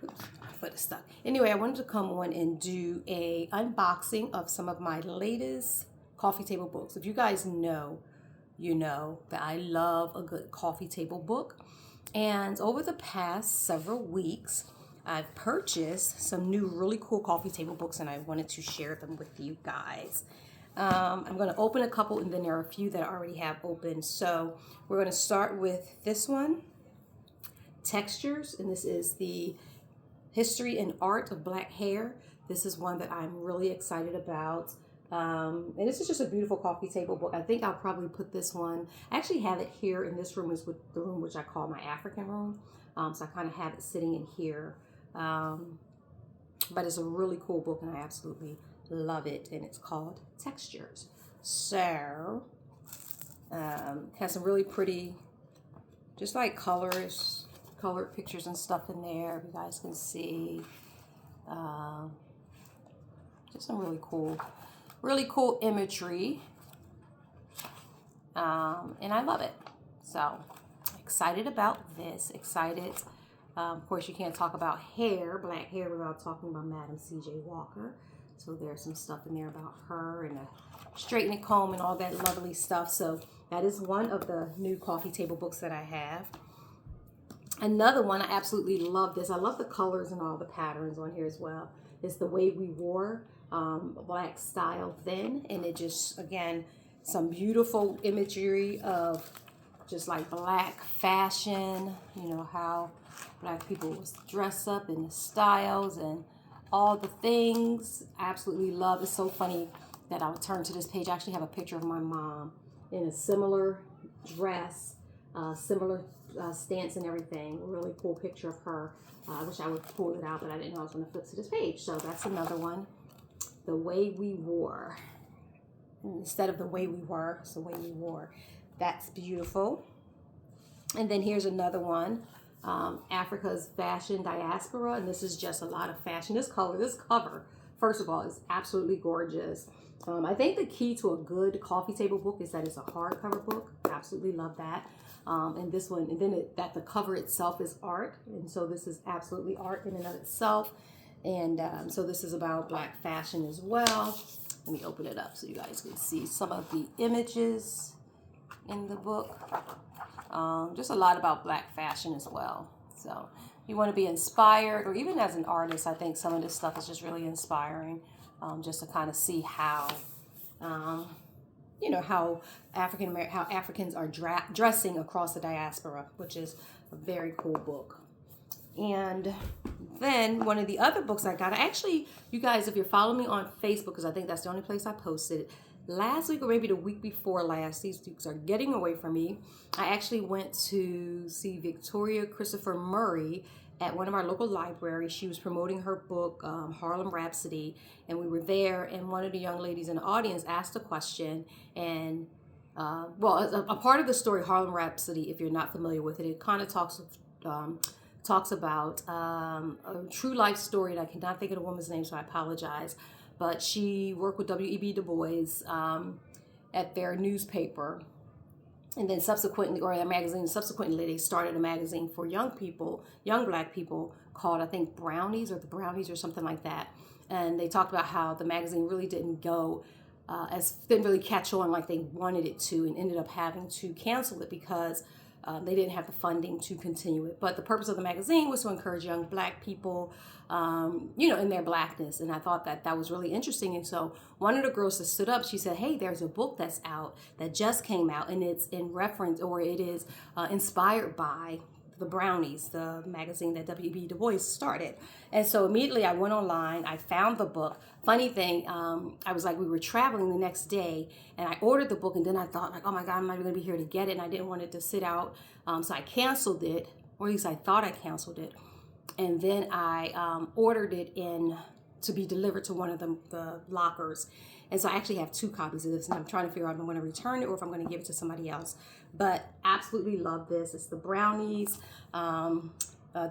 Oops, my foot is stuck. Anyway, I wanted to come on and do a unboxing of some of my latest coffee table books. If you guys know, you know that I love a good coffee table book. And over the past several weeks, I've purchased some new really cool coffee table books, and I wanted to share them with you guys. I'm going to open a couple, and then there are a few that I already have open. So we're going to start with this one, Textures, and this is the History and Art of Black Hair. This is one that I'm really excited about. And this is just a beautiful coffee table book. I think I'll probably put this one, I actually have it here in this room, is with the room which I call my African room. So I kind of have it sitting in here. But it's a really cool book and I absolutely love it. And it's called Textures. So, has some really pretty, just like colored pictures and stuff in there. You guys can see. Just some really cool imagery. And I love it. So excited about this. Excited. Of course, you can't talk about hair, black hair, without talking about Madam C.J. Walker. So there's some stuff in there about her and a straightening comb and all that lovely stuff. So that is one of the new coffee table books that I have. Another one, I absolutely love this. I love the colors and all the patterns on here as well. It's The Way We Wore, Black Style Thin. And it just, again, some beautiful imagery of just like black fashion, you know, how black people was dressed up in the styles and all the things. I absolutely love. It's so funny that I would turn to this page. I actually have a picture of my mom in a similar dress, similar stance and everything. Really cool picture of her. I wish I would pull it out, but I didn't know I was going to flip to this page. So that's another one. The Way We Wore. Instead of The Way We Were, it's The Way We Wore. That's beautiful. And then here's another one. Africa's Fashion Diaspora. And this is just a lot of fashion. This cover, first of all, is absolutely gorgeous. I think the key to a good coffee table book is that it's a hardcover book. Absolutely love that. And this one, and then that the cover itself is art. And so this is absolutely art in and of itself. And so this is about black fashion as well. Let me open it up so you guys can see some of the images in the book. Just a lot about black fashion as well. So you want to be inspired, or even as an artist, I think some of this stuff is just really inspiring. Just to kind of see how, you know, how Africans are dressing across the diaspora, which is a very cool book. And then one of the other books I got, you guys, if you're following me on Facebook, because I think that's the only place I posted, last week or maybe the week before last, these weeks are getting away from me. I actually went to see Victoria Christopher Murray at one of our local libraries. She was promoting her book, Harlem Rhapsody, and we were there, and one of the young ladies in the audience asked a question, and a part of the story, Harlem Rhapsody, if you're not familiar with it, it kind of talks about a true life story, and I cannot think of the woman's name, so I apologize. But she worked with W.E.B. Du Bois at their newspaper, and then subsequently, or their magazine, subsequently they started a magazine for young people, young black people, called, I think, Brownies, or the Brownies, or something like that. And they talked about how the magazine really didn't really catch on like they wanted it to, and ended up having to cancel it because they didn't have the funding to continue it. But the purpose of the magazine was to encourage young black people, you know, in their blackness. And I thought that was really interesting. And so one of the girls that stood up, she said, hey, there's a book that's out that just came out, and it's in reference, or it is inspired by the Brownies, the magazine that W.E.B. Du Bois started. And so immediately I went online, I found the book. Funny thing, we were traveling the next day, and I ordered the book, and then I thought, like, oh my God, I'm not going to be here to get it, and I didn't want it to sit out. So I canceled it, or at least I thought I canceled it. And then I ordered it in to be delivered to one of the lockers. And so I actually have 2 copies of this, and I'm trying to figure out if I'm going to return it or if I'm going to give it to somebody else. But absolutely love this. It's the Brownies, the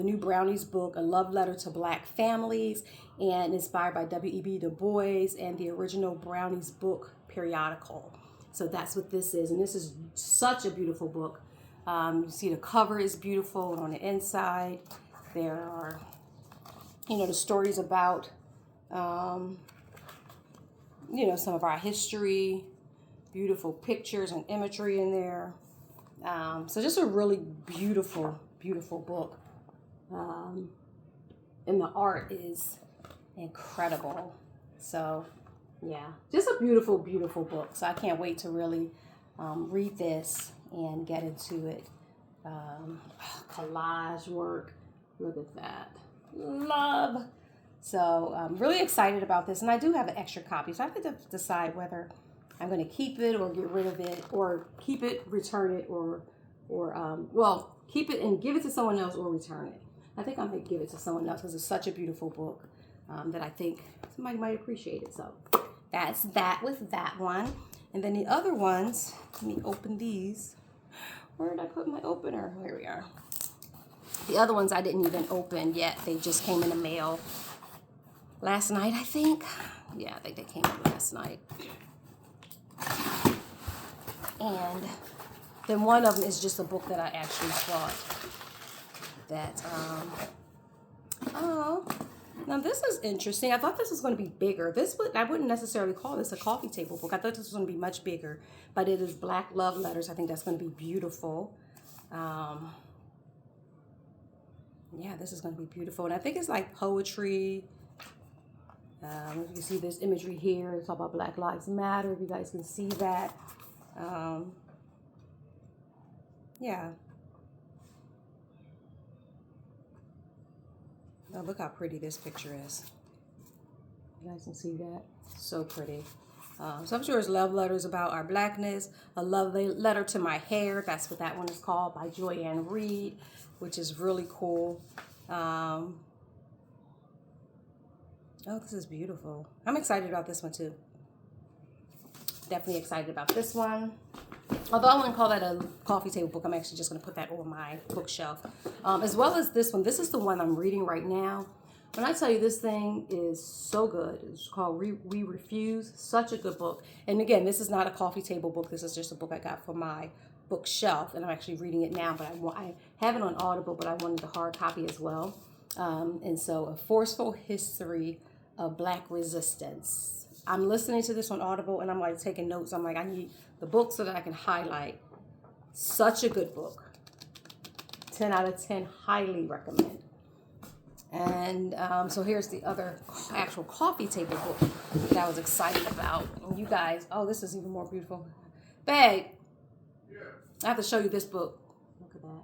new Brownies book, A Love Letter to Black Families, and inspired by W.E.B. Du Bois and the original Brownies book periodical. So that's what this is. And this is such a beautiful book. You see the cover is beautiful on the inside. There are, the stories about, some of our history, beautiful pictures and imagery in there. So just a really beautiful, beautiful book. And the art is incredible. So yeah, just a beautiful, beautiful book. So I can't wait to really read this and get into it. Collage work. Look at that. Love. So I'm really excited about this. And I do have an extra copy. So I have to decide whether I'm going to keep it or get rid of it, or keep it, return it, or keep it and give it to someone else, or return it. I think I'm going to give it to someone else because it's such a beautiful book that I think somebody might appreciate it. So that's that with that one. And then the other ones, let me open these. Where did I put my opener? Here we are. The other ones I didn't even open yet. They just came in the mail last night, I think. Yeah, I think they came in last night. And then one of them is just a book that I actually bought. That, now this is interesting. I thought this was going to be bigger. I wouldn't necessarily call this a coffee table book. I thought this was going to be much bigger, but it is Black Love Letters. I think that's going to be beautiful. Yeah, this is going to be beautiful. And I think it's like poetry. You can see this imagery here. It's all about Black Lives Matter. If you guys can see that. Yeah. Oh, look how pretty this picture is. You guys can see that. So pretty. So I'm sure it's love letters about our blackness. A love letter to my hair. That's what that one is called, by Joy-Ann Reid, which is really cool. Oh, this is beautiful. I'm excited about this one too. Definitely excited about this one. Although I wouldn't call that a coffee table book, I'm actually just going to put that on my bookshelf. As well as this one. This is the one I'm reading right now. When I tell you this thing is so good, it's called We Refuse. Such a good book. And again, this is not a coffee table book. This is just a book I got for my bookshelf. And I'm actually reading it now. But I have it on Audible, but I wanted the hard copy as well. And so, A Forceful History of Black Resistance. I'm listening to this on Audible, and I'm like taking notes. I'm like, I need the book so that I can highlight. Such a good book. 10 out of 10, highly recommend. And so here's the other actual coffee table book that I was excited about. And you guys, oh, this is even more beautiful. Babe, yeah. I have to show you this book. Look at that.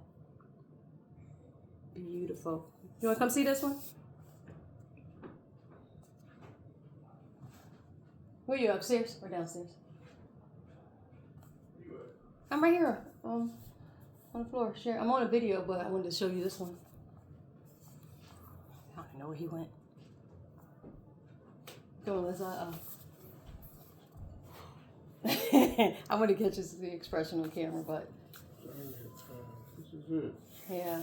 Beautiful. You want to come see this one? Where are you, upstairs or downstairs? I'm right here on the floor. Share. I'm on a video, but I wanted to show you this one. I don't know where he went. Go on, Liza. I want to catch the expression on camera, but this is it. Yeah.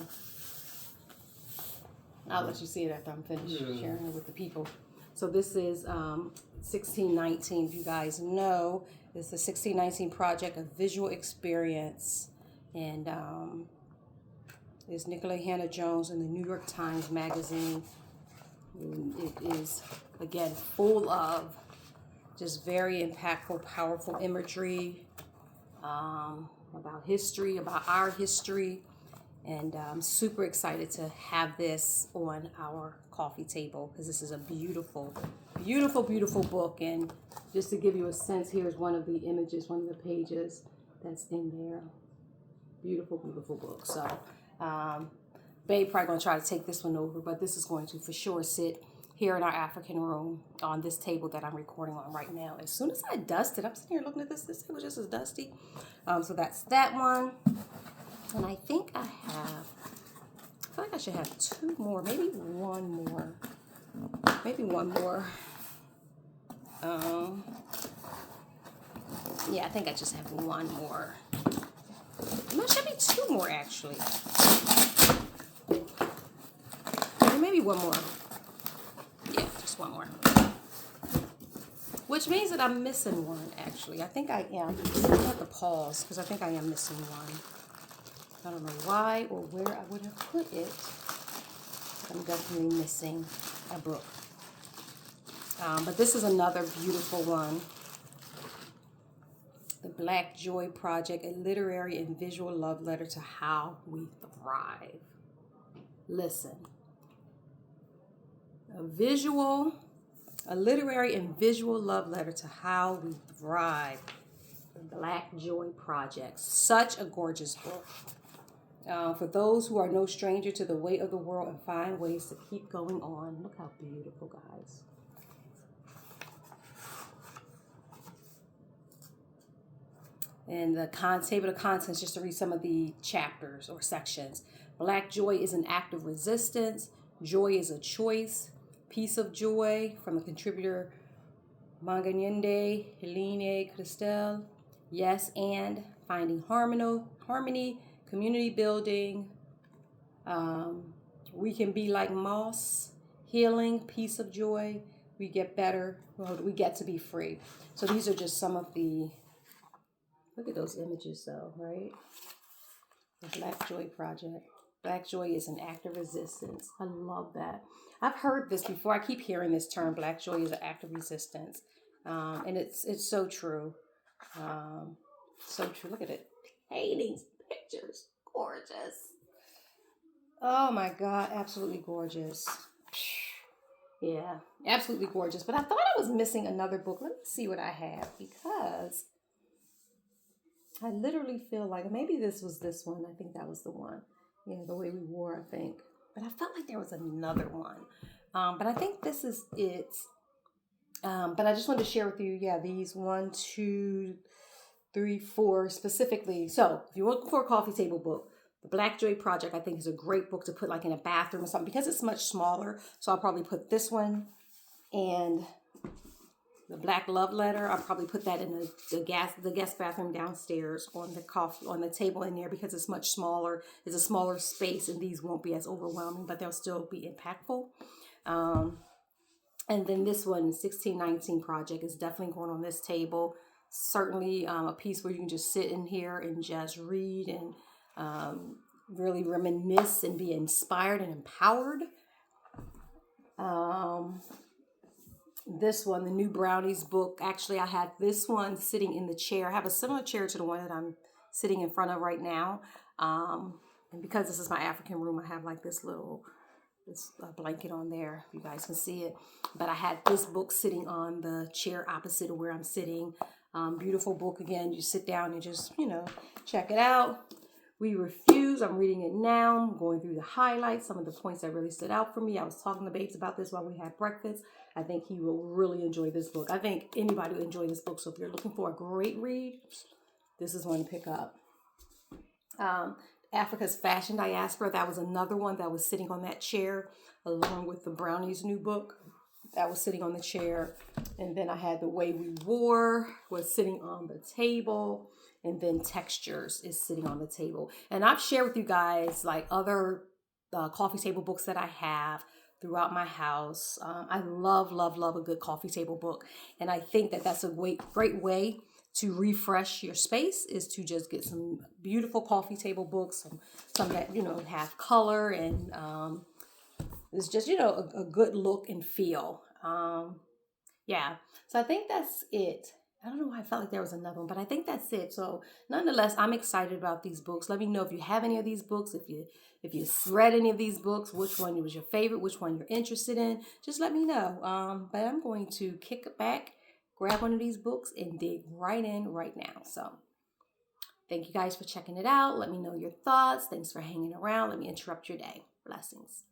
I'll let you see it after I'm finished sharing it with the people. So this is 1619. If you guys know, it's the 1619 Project, a visual experience, and it's Nicola Hannah Jones in the New York Times Magazine. And it is, again, full of just very impactful, powerful imagery about history, about our history. And I'm super excited to have this on our coffee table because this is a beautiful, beautiful, beautiful book. And just to give you a sense, here's one of the images, one of the pages that's in there. Beautiful, beautiful book. So, Babe probably going to try to take this one over, but this is going to for sure sit here in our African room on this table that I'm recording on right now. As soon as I dust it, I'm sitting here looking at this table just as dusty. So that's that one. And I think I feel like I should have two more, maybe one more. Maybe one more. Yeah, I think I just have one more. There should be two more, actually. Maybe one more. Yeah, just one more. Which means that I'm missing one, actually. I think I am. I have to pause because I think I am missing one. I don't know why or where I would have put it. I'm definitely missing a book. But this is another beautiful one. The Black Joy Project, a literary and visual love letter to how we thrive. Listen, a literary and visual love letter to how we thrive. The Black Joy Project, such a gorgeous book. For those who are no stranger to the weight of the world and find ways to keep going on. Look how beautiful, guys. And the table of contents, just to read some of the chapters or sections. Black joy is an act of resistance. Joy is a choice. Piece of joy from the contributor Manganyende Helene Cristel. Yes, and finding harmony, community building. We can be like moss. Healing, piece of joy. We get better. We get to be free. So these are just some of the. Look at those images though, right? The Black Joy Project. Black joy is an act of resistance. I love that. I've heard this before. I keep hearing this term, Black joy is an act of resistance. And it's so true. So true. Look at it. Paintings, pictures, gorgeous. Oh my God, absolutely gorgeous. Yeah, absolutely gorgeous. But I thought I was missing another book. Let me see what I have, because I literally feel like maybe this was this one. I think that was the one. Yeah, The Way We Wore, I think. But I felt like there was another one. But I think this is it. But I just wanted to share with you, yeah, these 1, 2, 3, 4 specifically. So if you're looking for a coffee table book, The Black Joy Project, I think, is a great book to put like in a bathroom or something, because it's much smaller. So I'll probably put this one and the Black Love Letter. I'll probably put that in the guest bathroom downstairs on the table in there, because it's much smaller. It's a smaller space, and these won't be as overwhelming, but they'll still be impactful. And then this one, 1619 Project, is definitely going on this table. Certainly a piece where you can just sit in here and just read and really reminisce and be inspired and empowered. This one, the New Brownies book. Actually, I had this one sitting in the chair. I have a similar chair to the one that I'm sitting in front of right now. And because this is my African room, I have like this blanket on there. You guys can see it. But I had this book sitting on the chair opposite of where I'm sitting. Beautiful book. Again, you sit down and just, check it out. We Refuse. I'm reading it now. I'm going through the highlights, some of the points that really stood out for me. I was talking to Babes about this while we had breakfast. I think he will really enjoy this book. I think anybody will enjoy this book. So if you're looking for a great read, this is one to pick up. Africa's Fashion Diaspora. That was another one that was sitting on that chair, along with the Brownies' new book that was sitting on the chair. And then I had The Way We Wore was sitting on the table. And then Textures is sitting on the table. And I've shared with you guys like other coffee table books that I have throughout my house. I love a good coffee table book. And I think that that's a great way to refresh your space, is to just get some beautiful coffee table books, some that, have color, and it's just, a good look and feel. Yeah. So I think that's it. I don't know why I felt like there was another one, but I think that's it. So nonetheless, I'm excited about these books. Let me know if you have any of these books, if you read any of these books, which one was your favorite, which one you're interested in. Just let me know. But I'm going to kick back, grab one of these books, and dig right in right now. So thank you guys for checking it out. Let me know your thoughts. Thanks for hanging around. Let me interrupt your day. Blessings.